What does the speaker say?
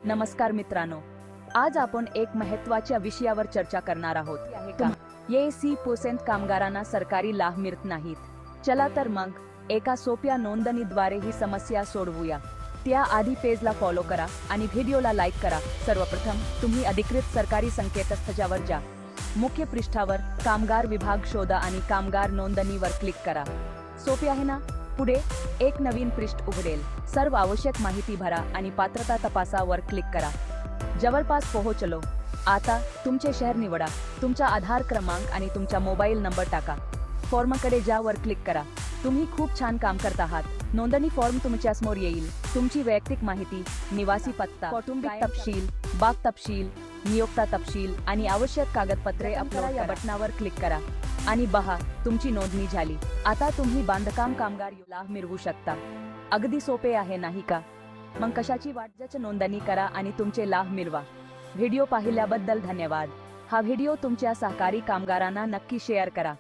नमस्कार मित्रांनो, आज आपण एक महत्त्वाच्या विषयावर चर्चा करणार आहोत. ये पोसेंट कामगारांना सरकारी लाभ मिळत नाहीत. चला तर मग एका सोप्या नोंदणीद्वारे ही समस्या सोडवूया. त्याआधी पेजला फॉलो करा आणि व्हिडिओला लाईक करा. सर्वप्रथम तुम्ही अधिकृत सरकारी संकेतस्थळावर जा. मुख्य पृष्ठावर कामगार विभाग शोधा आणि कामगार नोंदणीवर क्लिक करा. सोपे आहे ना? पुढे एक नवीन पृष्ठ उघडेल. सर्व आवश्यक माहिती भरा आणि पात्रता तपासावर क्लिक करा. जवळपास पोहोचलो. आता तुमचे शहर निवडा, तुमचा आधार क्रमांक आणि तुमचा मोबाईल नंबर टाका. फॉर्मकडे जा वर क्लिक करा. तुम्ही खूप छान काम करत आहात. नोंदणी फॉर्म तुमच्या समोर येईल. तुमची वैयक्तिक माहिती, निवासी पत्ता, कौटुंबिक तपशील, बाग तपशील, नियोक्ता तपशील आणि आवश्यक कागदपत्रे अपलोड या बटनावर क्लिक करा आणि पहा, तुमची नोंदणी झाली. आता तुम्ही बांधकाम कामगार लाभ मिळवू शकता. अगदी सोपे आहे नाही का? मग कशाची वाट? नोंदणी करा आणि तुमचे लाभ मिळवा. व्हिडिओ पाहिल्याबद्दल धन्यवाद. हा व्हिडिओ तुमच्या सहकारी कामगारांना नक्की शेअर करा.